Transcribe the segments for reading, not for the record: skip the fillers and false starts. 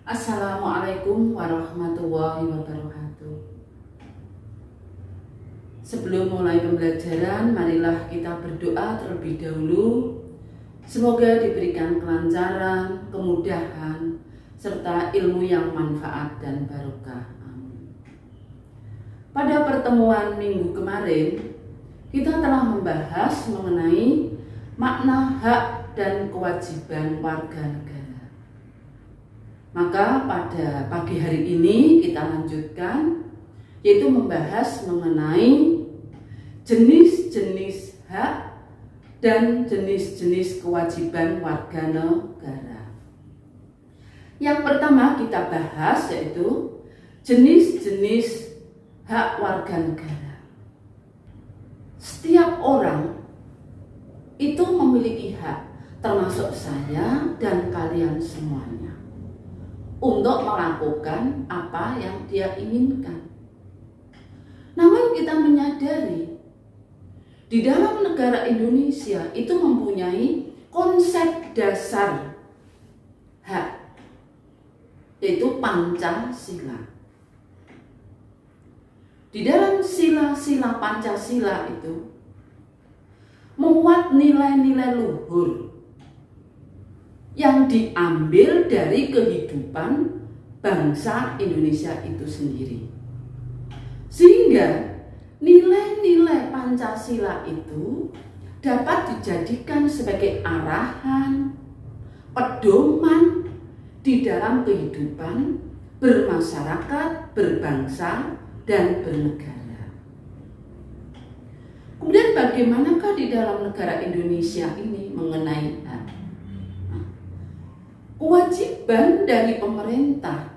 Assalamualaikum warahmatullahi wabarakatuh. Sebelum mulai pembelajaran, marilah kita berdoa terlebih dahulu. Semoga diberikan kelancaran, kemudahan, serta ilmu yang manfaat dan barokah. Amin. Pada pertemuan minggu kemarin, kita telah membahas mengenai makna hak dan kewajiban warga negara. Maka pada pagi hari ini kita lanjutkan, yaitu membahas mengenai jenis-jenis hak dan jenis-jenis kewajiban warga negara. Yang pertama kita bahas yaitu jenis-jenis hak warga negara. Setiap orang itu memiliki hak, termasuk saya dan kalian semuanya, untuk melakukan apa yang dia inginkan. Namun kita menyadari di dalam negara Indonesia itu mempunyai konsep dasar hak, yaitu Pancasila. Di dalam sila-sila Pancasila itu memuat nilai-nilai luhur yang diambil dari kehidupan bangsa Indonesia itu sendiri. Sehingga nilai-nilai Pancasila itu dapat dijadikan sebagai arahan, pedoman di dalam kehidupan bermasyarakat, berbangsa, dan bernegara. Kemudian bagaimanakah di dalam negara Indonesia ini mengenai hak? Kewajiban dari pemerintah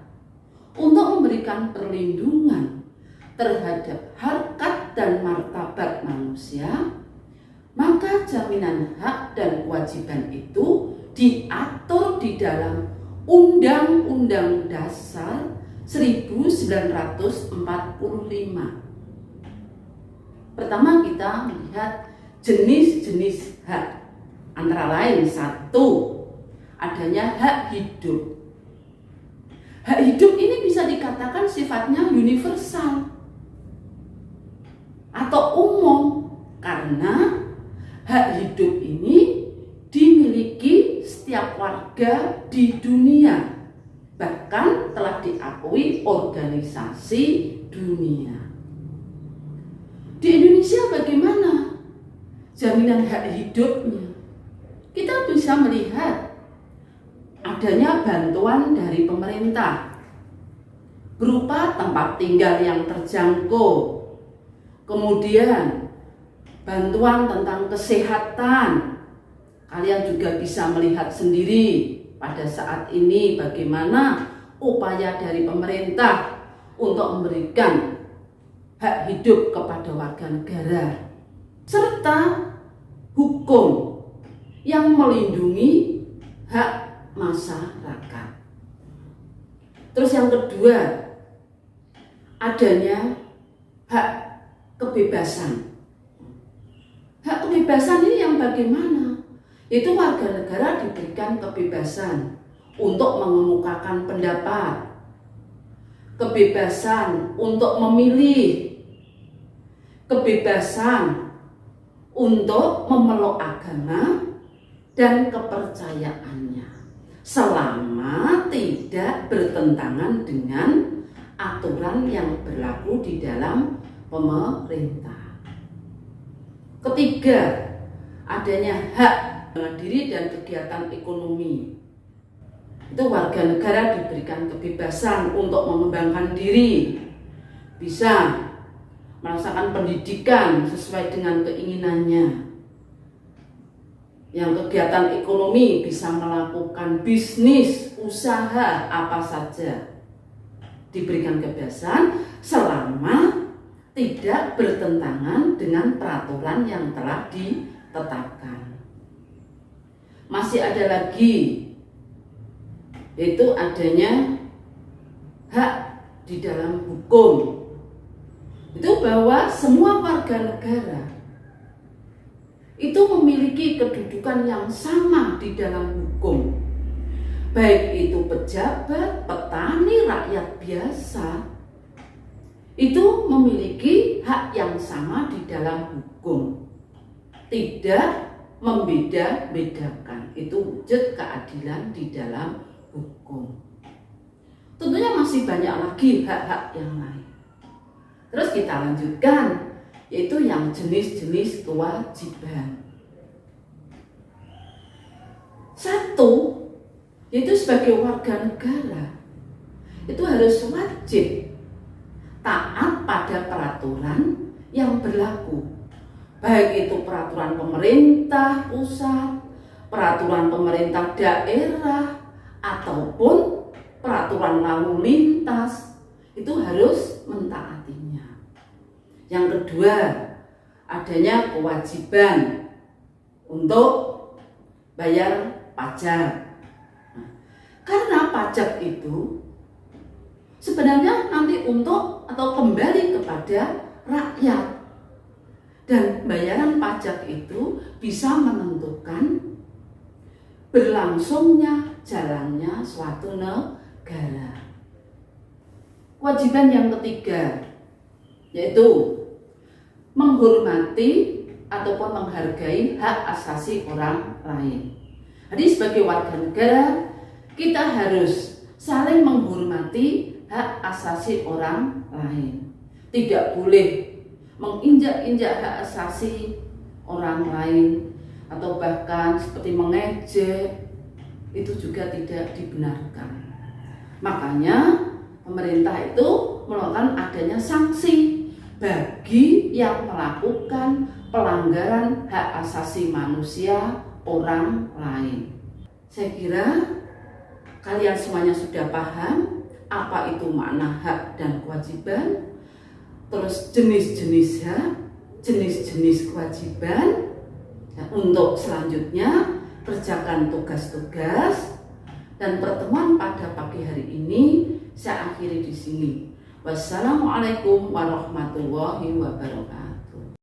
untuk memberikan perlindungan terhadap harkat dan martabat manusia, maka jaminan hak dan kewajiban itu diatur di dalam Undang-Undang Dasar 1945. Pertama kita melihat jenis-jenis hak, antara lain satu, adanya hak hidup. Hak hidup ini bisa dikatakan sifatnya universal atau umum, karena hak hidup ini dimiliki setiap warga di dunia, bahkan telah diakui organisasi dunia. Di Indonesia bagaimana jaminan hak hidupnya? Kita bisa melihat adanya bantuan dari pemerintah berupa tempat tinggal yang terjangkau, kemudian bantuan tentang kesehatan. Kalian juga bisa melihat sendiri pada saat ini bagaimana upaya dari pemerintah untuk memberikan hak hidup kepada warga negara, serta hukum yang melindungi hak masyarakat. Terus yang kedua, adanya hak kebebasan. Hak kebebasan ini yang bagaimana? Itu warga negara diberikan kebebasan untuk mengemukakan pendapat, kebebasan untuk memilih, kebebasan untuk memeluk agama dan kepercayaannya, selama tidak bertentangan dengan aturan yang berlaku di dalam pemerintah. Ketiga, adanya hak diri dan kegiatan ekonomi. Itu warga negara diberikan kebebasan untuk mengembangkan diri, bisa merasakan pendidikan sesuai dengan keinginannya. Yang kegiatan ekonomi bisa melakukan bisnis, usaha apa saja, diberikan kebebasan selama tidak bertentangan dengan peraturan yang telah ditetapkan. Masih ada lagi, yaitu adanya hak di dalam hukum. Itu bahwa semua warga negara itu memiliki kedudukan yang sama di dalam hukum, baik itu pejabat, petani, rakyat biasa, itu memiliki hak yang sama di dalam hukum, tidak membeda-bedakan. Itu wujud keadilan di dalam hukum. Tentunya masih banyak lagi hak-hak yang lain. Terus kita lanjutkan, yaitu yang jenis-jenis kewajiban. Satu, yaitu sebagai warga negara, itu harus wajib taat pada peraturan yang berlaku. Baik itu peraturan pemerintah pusat, peraturan pemerintah daerah, ataupun peraturan lalu lintas, itu harus mentaatinya. Yang kedua, adanya kewajiban untuk bayar pajak. Nah, karena pajak itu sebenarnya nanti untuk atau kembali kepada rakyat, dan bayaran pajak itu bisa menentukan berlangsungnya jalannya suatu negara. Kewajiban yang ketiga yaitu menghormati ataupun menghargai hak asasi orang lain. Jadi sebagai warga negara kita harus saling menghormati hak asasi orang lain. Tidak boleh menginjak-injak hak asasi orang lain atau bahkan seperti mengejek, itu juga tidak dibenarkan. Makanya pemerintah itu melakukan adanya sanksi bagi yang melakukan pelanggaran hak asasi manusia orang lain. Saya kira kalian semuanya sudah paham apa itu makna hak dan kewajiban, terus jenis-jenis hak, jenis-jenis kewajiban. Nah, untuk selanjutnya kerjakan tugas-tugas, dan pertemuan pada pagi hari ini saya akhiri di sini. Wassalamualaikum warahmatullahi wabarakatuh.